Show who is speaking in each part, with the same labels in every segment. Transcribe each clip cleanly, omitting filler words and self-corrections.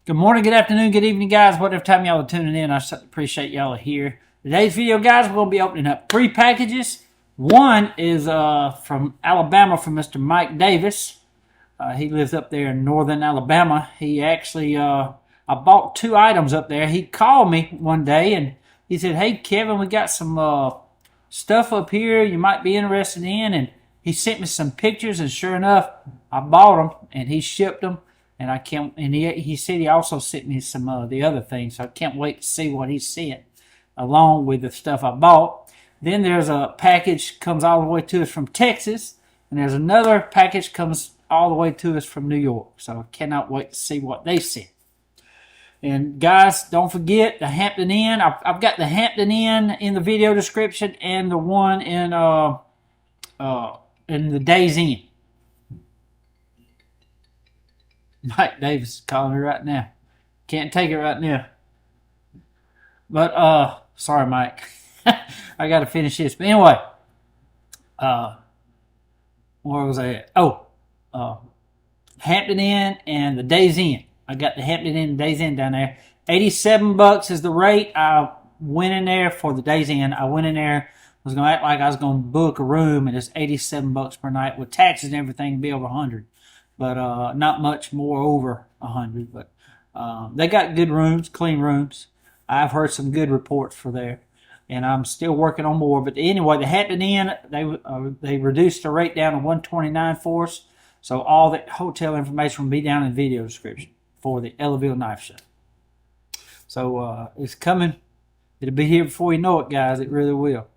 Speaker 1: Good morning, good afternoon, good evening, guys. Whatever time y'all are tuning in, I appreciate y'all are here. Today's video, guys, we're going to be opening up 3 packages. One is from Alabama from Mr. Mike Davis. He lives up there in northern Alabama. He actually, I bought 2 items up there. He called me one day and he said, "Hey, Kevin, we got some stuff up here you might be interested in." And he sent me some pictures, and sure enough, I bought them and he shipped them. And I can't. And he said he also sent me some of the other things. So I can't wait to see what he sent, along with the stuff I bought. Then there's a package comes all the way to us from Texas, and there's another package comes all the way to us from New York. So I cannot wait to see what they sent. And guys, don't forget the Hampton Inn. I've got the Hampton Inn in the video description, and the one in the Days Inn. Mike Davis is calling me right now. Can't take it right now. But, sorry, Mike. I got to finish this. But anyway, where was I at? Hampton Inn and the Days Inn. I got the Hampton Inn and Days Inn down there. $87 is the rate. I went in there for the Days Inn. I went in there, was going to act like I was going to book a room, and it's $87 per night with taxes and everything, to be over $100. But not much more over 100. But they got good rooms, clean rooms. I've heard some good reports for there, and I'm still working on more. But anyway, the Hampton Inn, they reduced the rate down to $129 for us. So all the hotel information will be down in the video description for the Ellaville Knife Show. So it's coming. It'll be here before you know it, guys. It really will.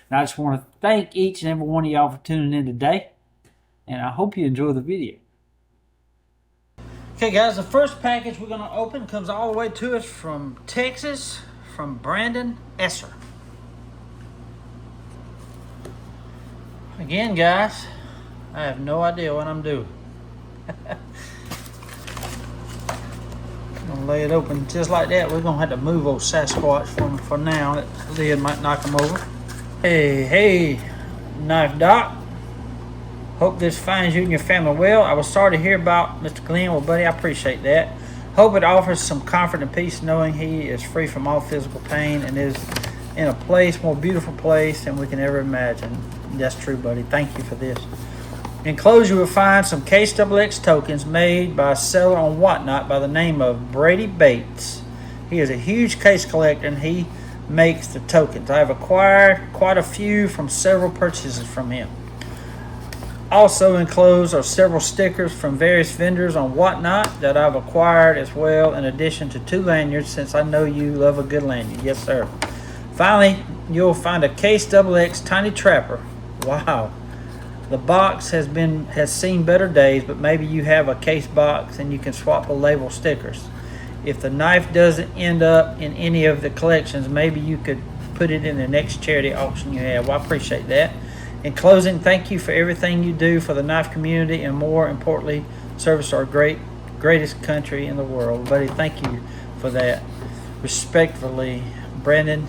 Speaker 1: And I just want to thank each and every one of y'all for tuning in today, and I hope you enjoy the video. Okay, guys, the first package we're going to open comes all the way to us from Texas, from Brandon Esser. Again, guys, I have no idea what I'm doing. I'm going to lay it open just like that. We're going to have to move old Sasquatch for now. That lid might knock him over. Hey, Knife Doc. Hope this finds you and your family well. I was sorry to hear about Mr. Glenn. Well, buddy, I appreciate that. Hope it offers some comfort and peace knowing he is free from all physical pain and is in a place, more beautiful place than we can ever imagine. That's true, buddy. Thank you for this. Enclosed, you will find some Case XX tokens made by a seller on Whatnot by the name of Brady Bates. He is a huge case collector, and he makes the tokens. I have acquired quite a few from several purchases from him. Also enclosed are several stickers from various vendors on Whatnot that I've acquired as well, in addition to 2 lanyards, since I know you love a good lanyard. Yes, sir. Finally, you'll find a Case XX Tiny Trapper. Wow. The box has seen better days, but maybe you have a case box and you can swap the label stickers. If the knife doesn't end up in any of the collections, maybe you could put it in the next charity auction you have. Well, I appreciate that. In closing, thank you for everything you do for the knife community, and more importantly, service our greatest country in the world. Buddy, thank you for that. Respectfully, Brandon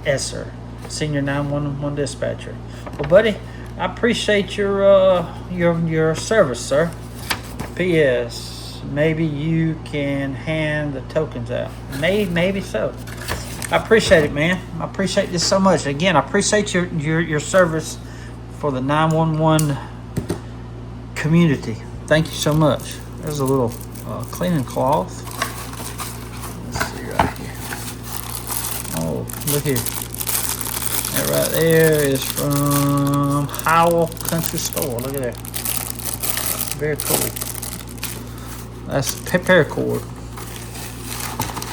Speaker 1: Esser, Senior 911 Dispatcher. Well, buddy, I appreciate your service, sir. P.S. Maybe you can hand the tokens out. Maybe so. I appreciate it, man. I appreciate this so much. Again, I appreciate your service for the 911 community. Thank you so much. There's a little cleaning cloth. Let's see right here. Oh, look here. That right there is from Howell Country Store. Look at that. Very cool. That's paracord.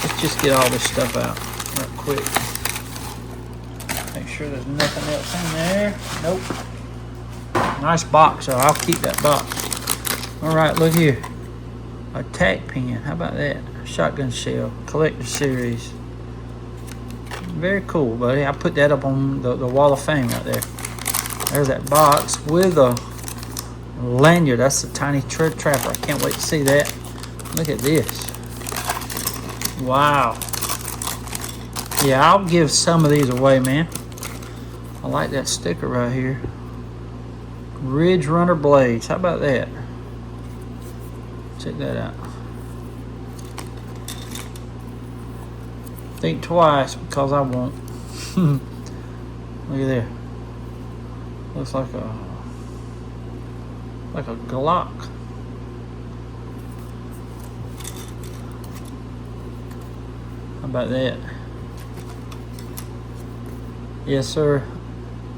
Speaker 1: Let's just get all this stuff out real quick. Make sure there's nothing else in there. Nope. Nice box, so I'll keep that box. Alright, look here. A tack pen. How about that? Shotgun shell. Collector series. Very cool, buddy. I put that up on the wall of fame right there. There's that box with a lanyard. That's the tiny trapper. I can't wait to see that. Look at this. Wow. Yeah, I'll give some of these away, man. I like that sticker right here. Ridge Runner Blades. How about that? Check that out. Think twice because I won't. Look at there. Looks like a Glock. How about that? Yes, sir.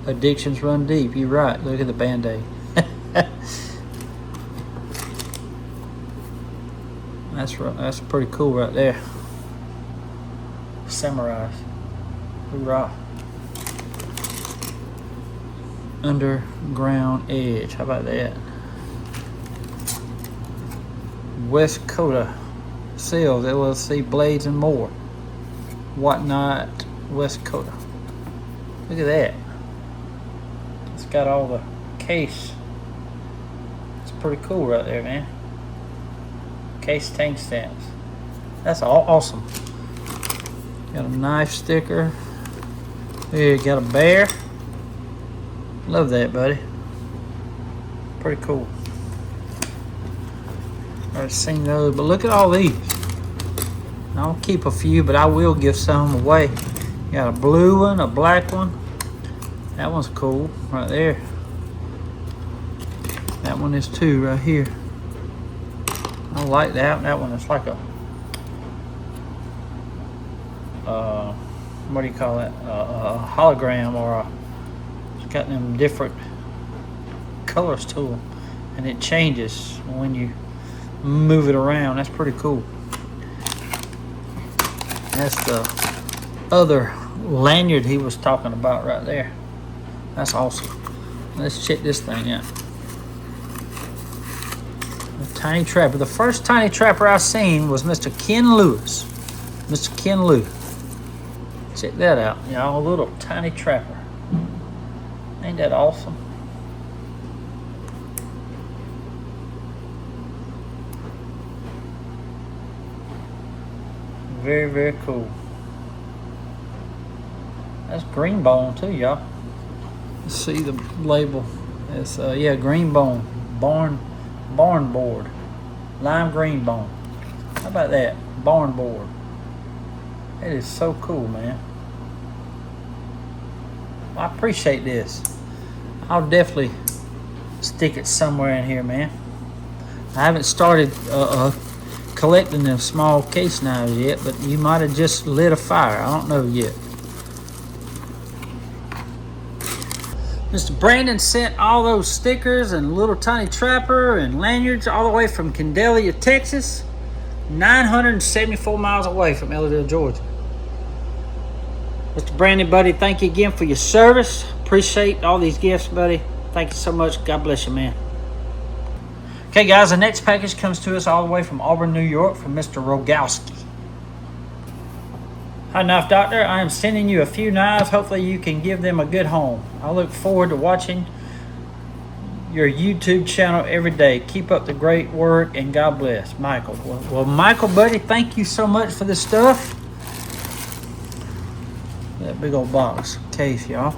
Speaker 1: Addictions run deep. You're right. Look at the Band-Aid. That's right. That's pretty cool right there. Samurai. Hoorah. Underground Edge. How about that? West Coda Sales LLC, Blades and More. Whatnot, West Coda. Look at that. It's got all the case. It's pretty cool right there, man. Case tank stamps. That's all awesome. Got a knife sticker. Here you got a bear. Love that, buddy. Pretty cool. I've seen those, but look at all these. I'll keep a few, but I will give some away. Got a blue one, a black one. That one's cool right there. That one is too right here. I like that. That one is like a what do you call that? A hologram, or it's got them different colors to them, and it changes when you move it around. That's pretty cool. That's the other lanyard he was talking about right there. That's awesome. Let's check this thing out. The Tiny Trapper. The first Tiny Trapper I seen was Mr. Ken Lewis. Mr. Ken Lou. Check that out, y'all. A little Tiny Trapper. Ain't that awesome? Very, very cool. That's green bone too, y'all. Let's see the label. It's yeah, green bone. Barn board. Lime green bone. How about that? Barn board. It is so cool, man. I appreciate this. I'll definitely stick it somewhere in here, man. I haven't started collecting them small case knives yet, but you might have just lit a fire. I don't know yet. Mr. Brandon sent all those stickers and little Tiny Trapper and lanyards all the way from Candelia, Texas, 974 miles away from Elledale, Georgia. Mr. Brandon, buddy, thank you again for your service. Appreciate all these gifts, buddy. Thank you so much. God bless you, man. Okay, guys, the next package comes to us all the way from Auburn, New York, from Mr. Rogowski. Hi, Knife Doctor. I am sending you a few knives. Hopefully you can give them a good home. I look forward to watching your YouTube channel every day. Keep up the great work, and God bless. Michael. Well, Michael, buddy, thank you so much for this stuff. That big old box case, y'all.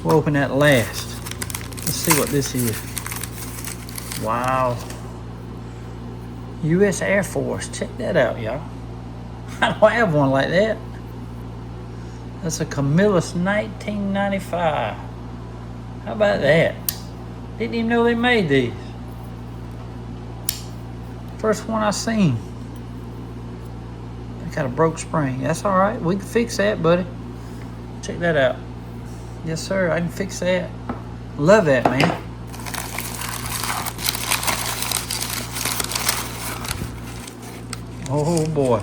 Speaker 1: We'll open that last. Let's see what this is. Wow. U.S. Air Force. Check that out, y'all. I don't have one like that. That's a Camillus 1995. How about that? Didn't even know they made these. First one I seen. It got a broke spring. That's all right. We can fix that, buddy. Check that out. Yes, sir. I can fix that. Love that, man. Oh, boy.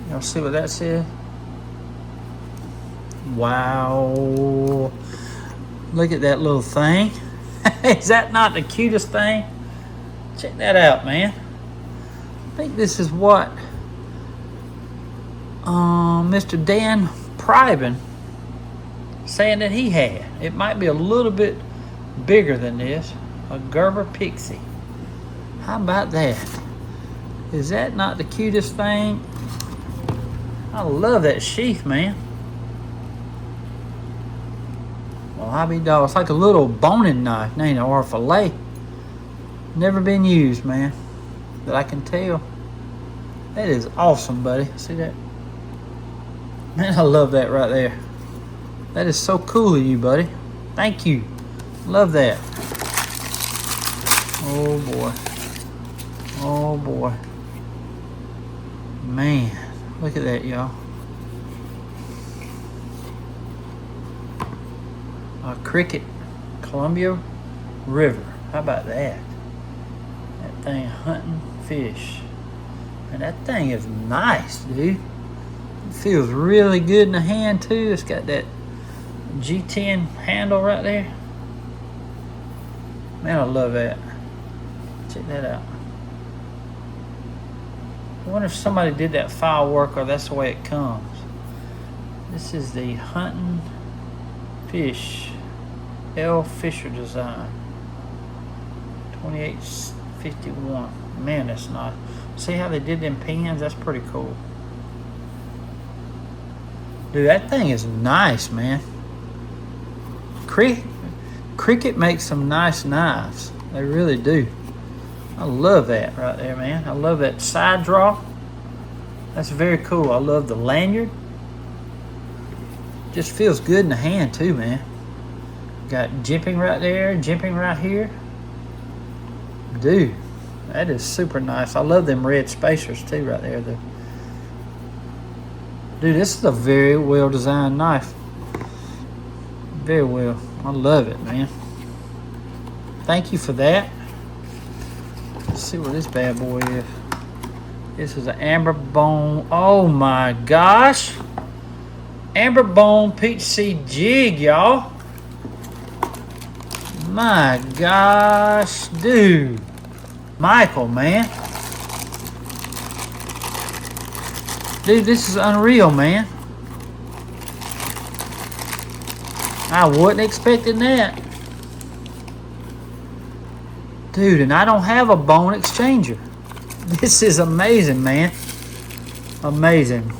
Speaker 1: Y'all see what that says? Wow. Look at that little thing. Is that not the cutest thing? Check that out, man. I think this is what Mr. Dan Priben saying that he had. It might be a little bit bigger than this. A Gerber Pixie. How about that? Is that not the cutest thing? I love that sheath, man. Well, I be dog. It's like a little boning knife, ain't it? Or a fillet. Never been used, man. That I can tell. That is awesome, buddy. See that? Man, I love that right there. That is so cool of you, buddy. Thank you. Love that. Oh, boy. Oh, boy. Man, look at that, y'all. Cricket, Columbia River. How about that? That thing hunting fish. And that thing is nice, dude. It feels really good in the hand, too. It's got that G10 handle right there. Man, I love that. Check that out. I wonder if somebody did that file work or that's the way it comes. This is the hunting fish. L. Fisher design. 2851. Man, that's nice. See how they did them pins? That's pretty cool. Dude, that thing is nice, man. Cricket makes some nice knives. They really do. I love that right there, man. I love that side draw. That's very cool. I love the lanyard. Just feels good in the hand too, man. Got jimping right there, jimping right here. Dude, that is super nice. I love them red spacers too right there. Dude, this is a very well designed knife. Very well. I love it, man. Thank you for that. Let's see what this bad boy is. This is an amber bone. Oh my gosh. Amber bone peach seed jig, y'all. My gosh, dude. Michael, man. Dude, this is unreal, man. I wasn't expecting that. Dude, and I don't have a bone exchanger. This is amazing, man. Amazing.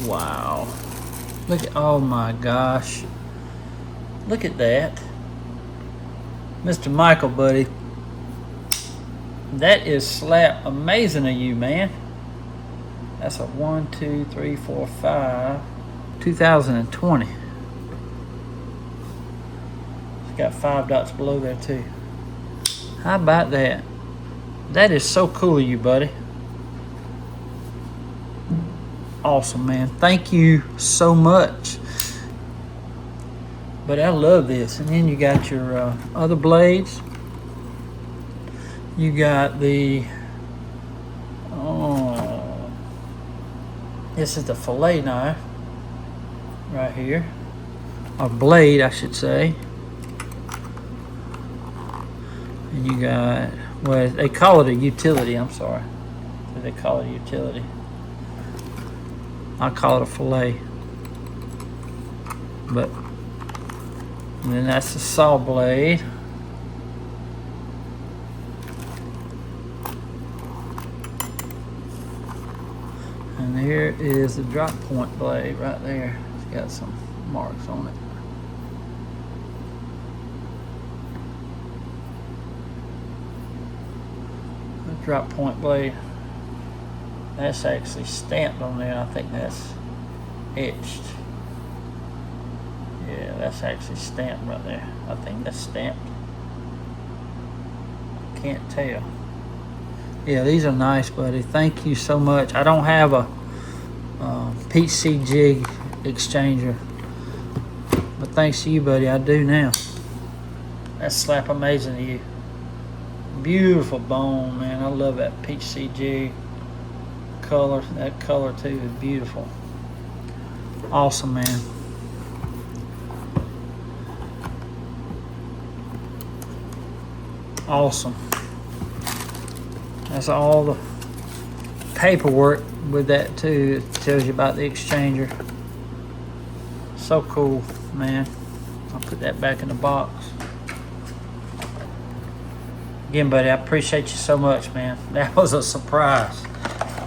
Speaker 1: Wow. Look at, oh my gosh. Look at that. Mr. Michael, buddy. That is slap amazing of you, man. That's a 1, 2, 3, 4, 5. 2020. It's got 5 dots below there too. How about that? That is so cool of you, buddy. Awesome, man. Thank you so much. But I love this. And then you got your other blades. You got the this is the fillet knife right here, or blade I should say. And you got, well, they call it a utility. I'm sorry, they call it a utility. I call it a fillet. But and then that's the saw blade. And here is the drop point blade right there. It's got some marks on it. The drop point blade, that's actually stamped on there. I think that's etched. Yeah, that's actually stamped right there. I think that's stamped. Can't tell. Yeah, these are nice, buddy. Thank you so much. I don't have a peach seed jig exchanger, but thanks to you, buddy, I do now. That's slap amazing to you. Beautiful bone, man. I love that peach seed jig color. That color too is beautiful. Awesome, man. Awesome. That's all the paperwork with that too. It tells you about the exchanger. So cool, man. I'll put that back in the box. Again, buddy, I appreciate you so much, man. That was a surprise.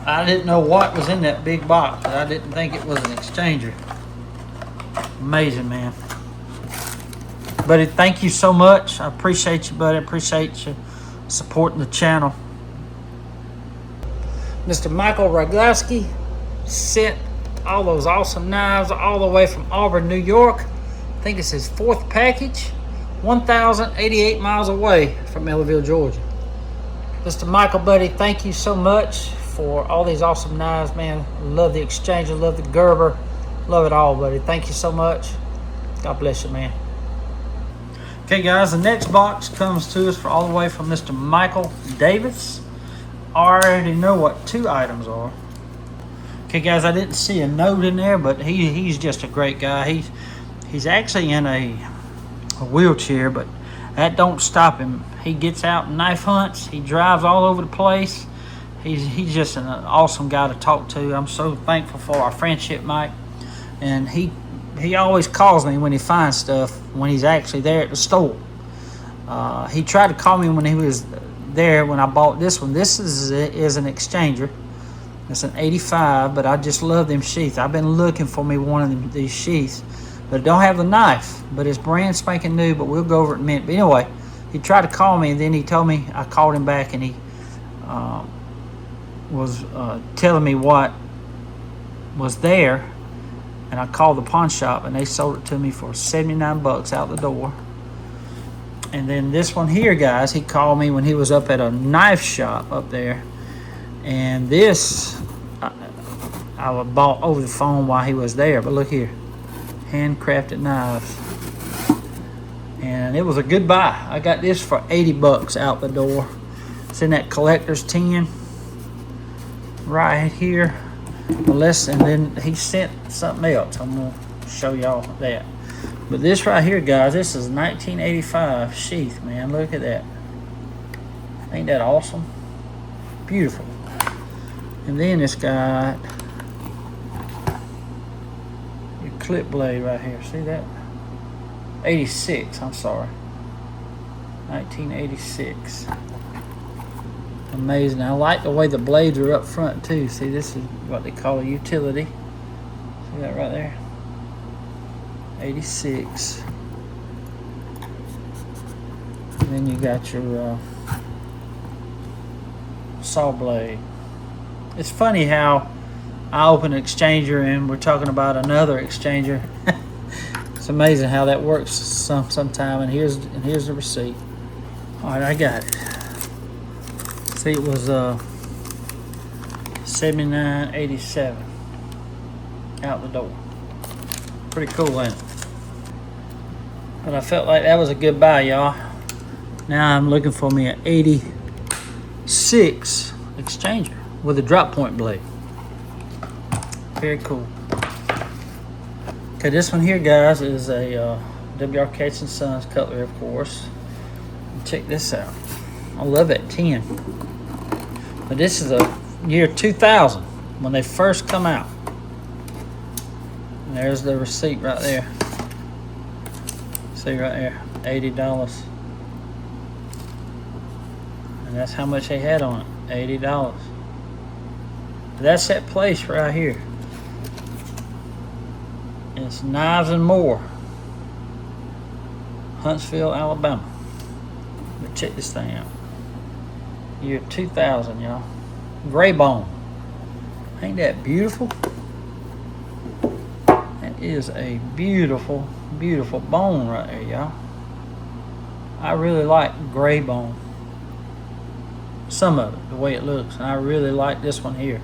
Speaker 1: I didn't know what was in that big box. I didn't think it was an exchanger. Amazing, man. Buddy, thank you so much. I appreciate you, buddy. I appreciate you supporting the channel. Mr. Michael Roglowski sent all those awesome knives all the way from Auburn, New York. I think it's his 4th package, 1,088 miles away from Ellerville, Georgia. Mr. Michael, buddy, thank you so much for all these awesome knives, man. Love the Exchanger, love the Gerber, love it all, buddy. Thank you so much. God bless you, man. Okay, guys, the next box comes to us for all the way from Mr. Michael Davis. I already know what 2 items are. Okay, guys, I didn't see a note in there, but he's just a great guy. He's actually in a wheelchair, but that don't stop him. He gets out and knife hunts. He drives all over the place. He's just an awesome guy to talk to. I'm so thankful for our friendship, Mike. And he always calls me when he finds stuff, when he's actually there at the store. He tried to call me when he was there when I bought this one. This is an Exchanger. It's an 85, but I just love them sheaths. I've been looking for me one of these sheaths, but it don't have the knife, but it's brand spanking new, but we'll go over it in a minute. But anyway, he tried to call me, and then he told me, I called him back, and he was telling me what was there, and I called the pawn shop, and they sold it to me for 79 bucks out the door. And then this one here, guys, he called me when he was up at a knife shop up there, and this I bought over the phone while he was there. But look here, handcrafted knives, and it was a good buy. I got this for 80 bucks out the door. It's in that collector's tin right here. And then he sent something else. I'm gonna show y'all that. But this right here, guys, this is 1985 sheath, man. Look at that. Ain't that awesome? Beautiful. And then it's got your clip blade right here. See that? 86, I'm sorry. 1986. Amazing. I like the way the blades are up front too. See, this is what they call a utility. See that right there? 86. And then you got your saw blade. It's funny how I open an Exchanger and we're talking about another Exchanger. It's amazing how that works sometime. And here's the receipt. All right, I got it. See, it was $79.87 out the door. Pretty cool, ain't it? But I felt like that was a good buy, y'all. Now I'm looking for me an 86 Exchanger with a drop point blade. Very cool. Okay, this one here, guys, is a W.R. Sons cutlery, of course. Check this out. I love that tin. But this is a year 2000 when they first come out. And there's the receipt right there. See right there, $80. And that's how much they had on it, $80. That's that place right here. It's Knives and More, Huntsville, Alabama. But check this thing out. Year 2000, y'all. Gray bone. Ain't that beautiful? That is a beautiful, beautiful bone right there, y'all. I really like gray bone. Some of it, the way it looks. And I really like this one here.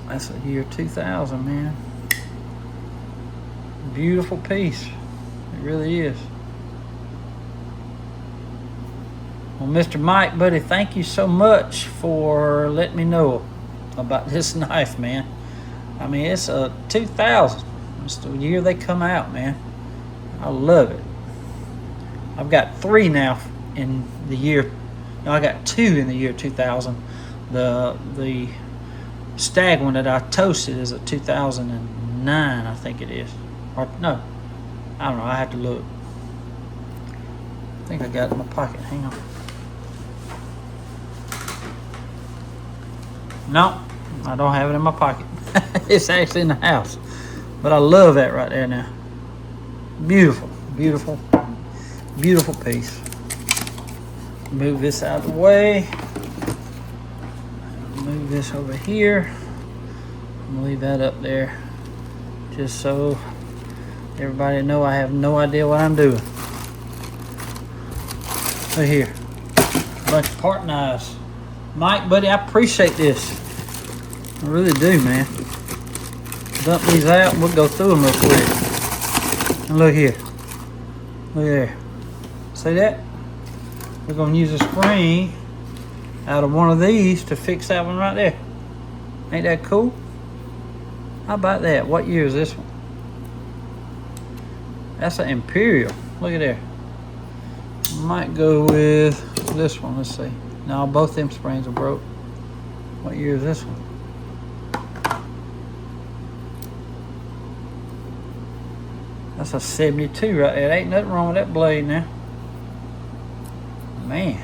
Speaker 1: That's a year 2000, man. Beautiful piece. It really is. Well, Mr. Mike, buddy, thank you so much for letting me know about this knife, man. I mean, it's a 2000. It's the year they come out, man. I love it. I've got 3 now in the year. No, I got 2 in the year 2000. The Stag one that I toasted is a 2009, I think it is. Or no, I don't know. I have to look. I think I got it in my pocket. Hang on. No, I don't have it in my pocket. It's actually in the house. But I love that right there now. Beautiful, beautiful, beautiful piece. Move this out of the way. Move this over here. I'm gonna leave that up there just so everybody know I have no idea what I'm doing. Look here, a bunch of part knives. Mike, buddy, I appreciate this. I really do, man. Dump these out and we'll go through them real quick. And look here. Look there. See that? We're gonna use a spring out of one of these to fix that one right there. Ain't that cool? How about that? What year is this one? That's an Imperial. Look at there. Might go with this one. Let's see. No, both them springs are broke. What year is this one? That's a 72 right there. Ain't nothing wrong with that blade now. Man.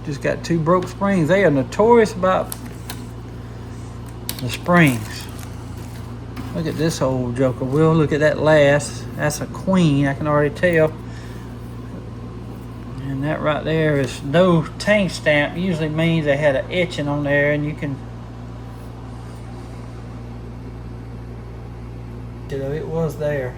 Speaker 1: Just got two broke springs. They are notorious about the springs. Look at this old joker. We'll look at that last. That's a queen, I can already tell. And that right there is no tank stamp. Usually means they had an etching on there, and you can, you know, it was there.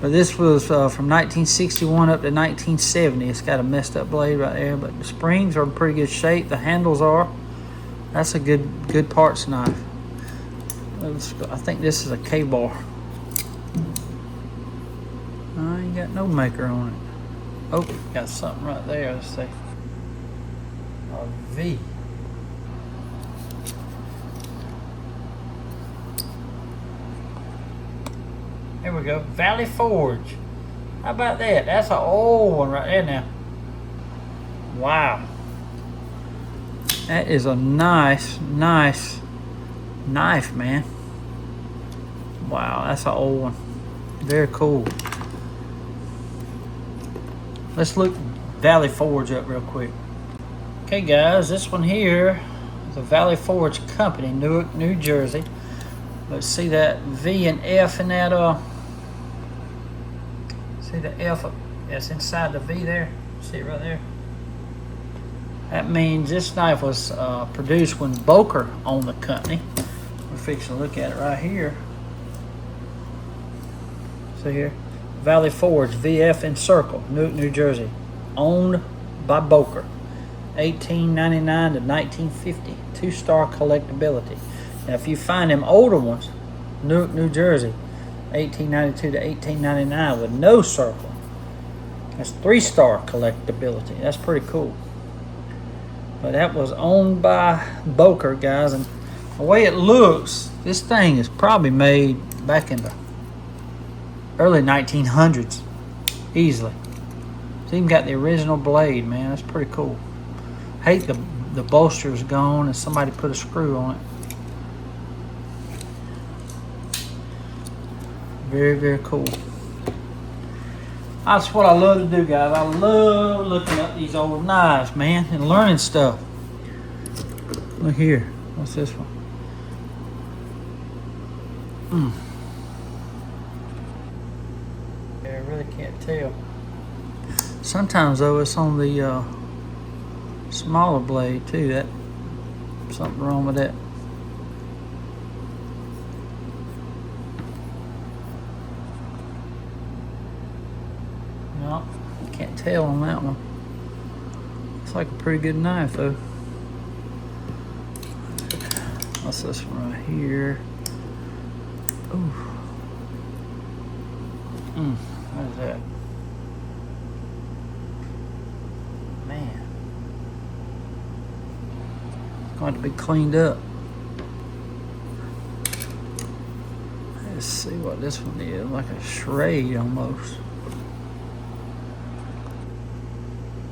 Speaker 1: But this was from 1961 up to 1970. It's got a messed up blade right there, but the springs are in pretty good shape. The handles are. That's a good parts knife. I think this is a K-bar. I ain't got no maker on it. Oh, got something right there. Let's see. A V. Here we go. Valley Forge. How about that? That's an old one right there now. Wow. That is a nice knife, man. Wow, that's an old one. Very cool. Let's look Valley Forge up real quick. Okay, guys, this one here is a Valley Forge company, Newark, New Jersey. Let's see that V and F in that. See the F that's inside the V there. See it right there. That means this knife was produced when Boker owned the company. We're fixing to look at it right here. See here, Valley Forge, VF in Circle, Newark, New Jersey, owned by Boker, 1899 to 1950, 2-star collectability. Now, if you find them older ones, Newark, New Jersey, 1892 to 1899 with no circle, that's 3-star collectability. That's pretty cool. But that was owned by Boker, guys, and the way it looks, this thing is probably made back in the early 1900s, easily. It's even got the original blade, man. That's pretty cool. Hate the bolster's gone and somebody put a screw on it. Very cool. That's what I love to do, guys. I love looking up these old knives, man, and learning stuff. Look here. What's this one? Yeah, I really can't tell. Sometimes, though, it's on the smaller blade, too. That something wrong with that. No, can't tell on that one. It's like a pretty good knife, though. What's this one right here? Ooh. What is that? Man. It's going to be cleaned up. Let's see what this one is. Like a Schrade almost.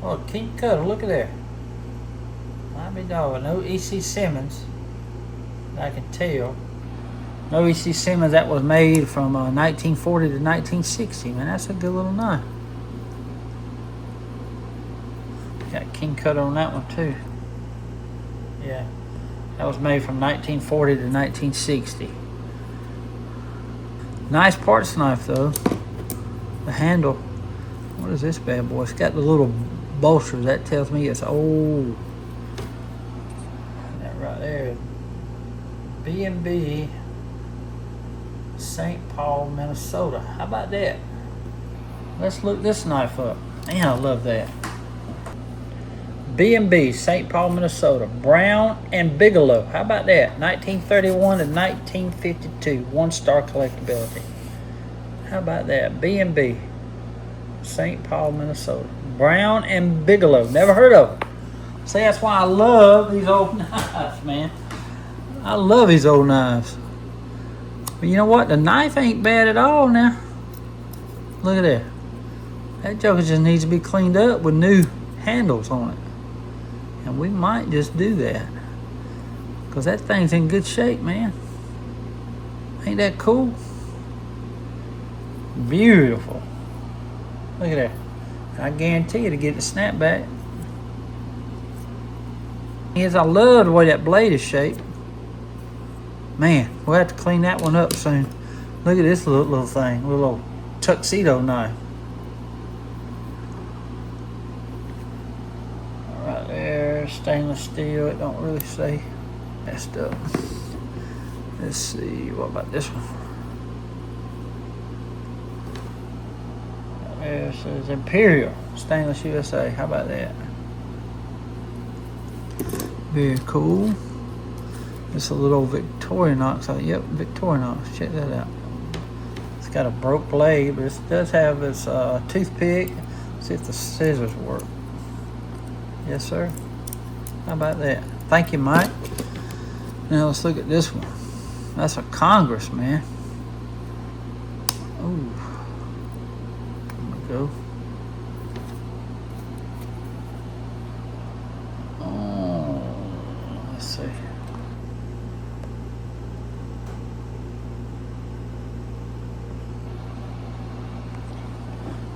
Speaker 1: Oh, King Cutter, look at there. I mean, dog, no E.C. Simmons. I can tell. No E.C. Simmons. That was made from 1940 to 1960. Man, that's a good little knife. Got King Cutter on that one too. Yeah, that was made from 1940 to 1960. Nice parts knife though. The handle What is this bad boy? It's got the little bolsters. That tells me it's old. That right there. B&B, St. Paul, Minnesota. How about that? Let's look this knife up. Man, I love that. B&B, St. Paul, Minnesota. Brown and Bigelow. How about that? 1931 to 1952. 1-star collectability. How about that? B&B, St. Paul, Minnesota. Brown and Bigelow. Never heard of them. See, that's why I love these old knives, man. I love these old knives. But you know what? The knife ain't bad at all now. Look at that. That joker just needs to be cleaned up with new handles on it. And we might just do that. Because that thing's in good shape, man. Ain't that cool? Beautiful. Look at that. I guarantee you to get the snapback. Yes, I love the way that blade is shaped. Man, we'll have to clean that one up soon. Look at this little thing, little tuxedo knife. Right there, stainless steel. It don't really say messed up. Let's see, what about this one? Right there, it says Imperial Stainless USA. How about that? Very cool. It's a little Victorinox. Yep, Victorinox. Check that out. It's got a broke blade, but it does have its toothpick. See if the scissors work. Yes, sir. How about that? Thank you, Mike. Now let's look at this one. That's a Congress, man. Ooh. There we go. Oh, let's see.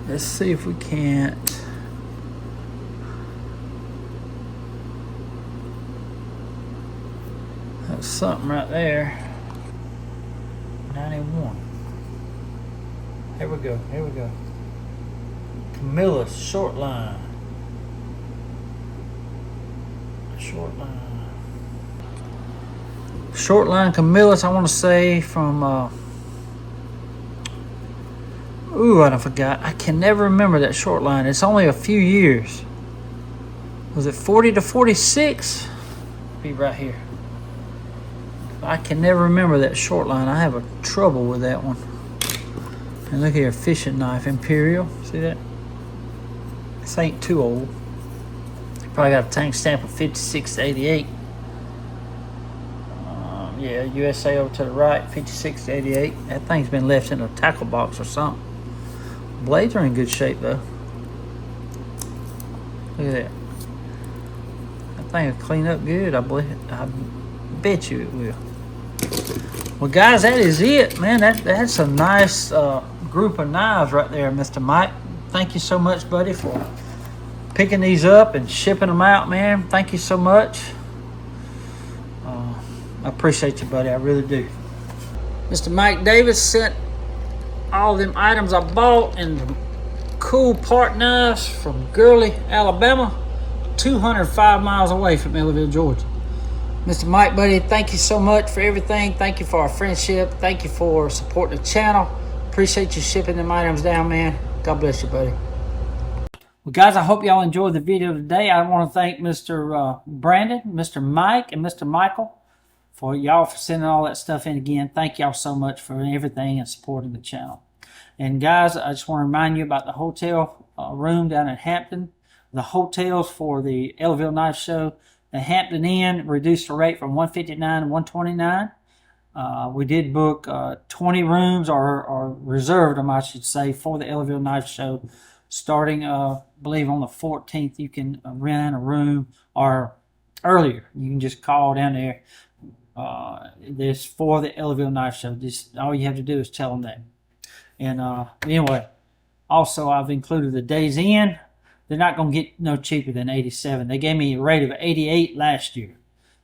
Speaker 1: Let's see if we can't. That's something right there. 91. Here we go. Here we go. Camillus short line. Short line. Short line Camillus. I want to say from. Ooh, I forgot. I can never remember that short line. It's only a few years. Was it 40 to 46? Be right here. I can never remember that short line. I have a trouble with that one. And look here, fishing knife, Imperial. See that? This ain't too old. Probably got a tank stamp of 56 to 88. Yeah, USA over to the right, 56 to 88. That thing's been left in a tackle box or something. Blades are in good shape though. Look at that. That thing will clean up good, I believe. I bet you it will. Well, guys, that is it, man. That's a nice group of knives right there, Mr. Mike. Thank you so much, buddy, for picking these up and shipping them out, man. Thank you so much. I appreciate you, buddy. I really do. Mr. Mike Davis sent all them items I bought and cool part knives from Gurley, Alabama, 205 miles away from Ellaville, Georgia. Mr. Mike, buddy, thank you so much for everything. Thank you for our friendship. Thank you for supporting the channel. Appreciate you shipping them items down, man. God bless you, buddy. Well, guys, I hope y'all enjoyed the video today. I want to thank Mr. Brandon, Mr. Mike, and Mr. Michael for y'all for sending all that stuff in again. Thank y'all so much for everything and supporting the channel. And guys, I just want to remind you about the hotel room down in Hampton. The hotels for the Ellaville Knife Show. The Hampton Inn reduced the rate from $159 to $129. We did book 20 rooms, or reserved them, I should say, for the Ellaville Knife Show. Starting, I believe, on the 14th, you can rent a room, or earlier. You can just call down there. This for the Ellaville Knife Show. Just all you have to do is tell them that. And anyway, also I've included the Days Inn. They're not going to get no cheaper than $87. They gave me a rate of $88 last year.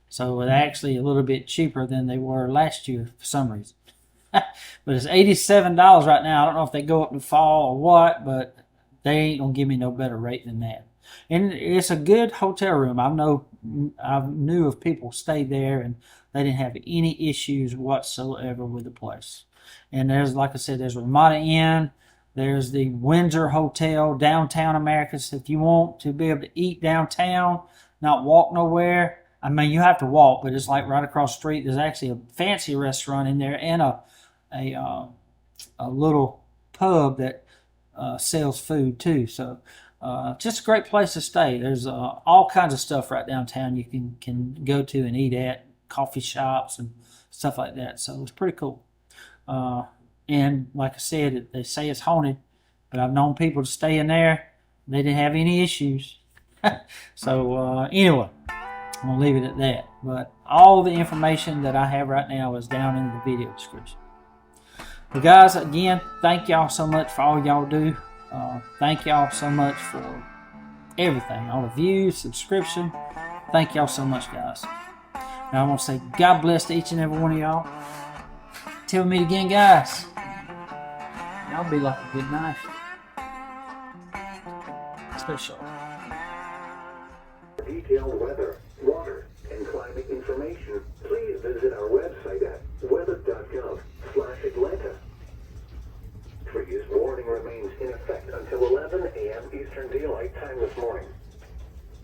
Speaker 1: So it's actually a little bit cheaper than they were last year for some reason. But it's $87 right now. I don't know if they go up in fall or what, but they ain't gonna give me no better rate than that. And it's a good hotel room. I knew of people stayed there and they didn't have any issues whatsoever with the place. And there's, like I said, there's Ramada Inn. There's the Windsor Hotel, downtown Americus. If you want to be able to eat downtown, not walk nowhere. I mean, you have to walk, but it's like right across the street. There's actually a fancy restaurant in there and a little pub that sells food too. So just a great place to stay. There's all kinds of stuff right downtown you can go to and eat at, coffee shops and stuff like that. So it's pretty cool. And like I said, they say it's haunted, but I've known people to stay in there. They didn't have any issues. So anyway, I'm going to leave it at that. But all the information that I have right now is down in the video description. Well, guys, again, thank y'all so much for all y'all do. Thank y'all so much for everything, all the views, subscription. Thank y'all so much, guys. Now I want to say God bless to each and every one of y'all. Till we meet again, guys. Y'all be like a good knife. Special.
Speaker 2: Detailed weather, water, and climate information, please visit our website at weather.gov/Atlanta. Freeze warning remains in effect until 11 a.m. Eastern Daylight Time this morning.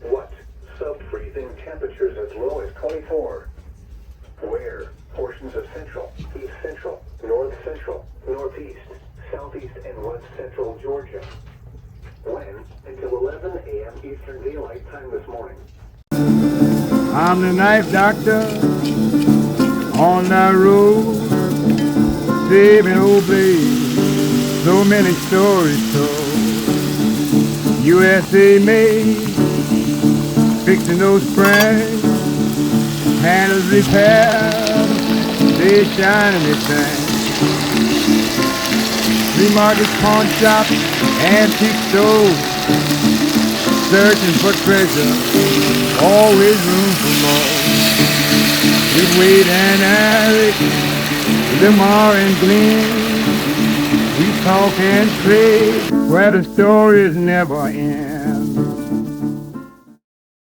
Speaker 2: What? Sub-freezing temperatures as low as 24. Where? Portions of central, east central, north central, northeast, southeast, and west central Georgia. When? Until 11 a.m. Eastern Daylight Time this morning.
Speaker 3: I'm the knife doctor on the road, saving old blades, so many stories told. USA made, fixing those springs, handles repaired, they shine and they shine. Flea market, pawn shop, antique stores, searching for treasure, always room for more. With Wade and Alec, Lamar and Glenn, we talk and trade where the stories never end.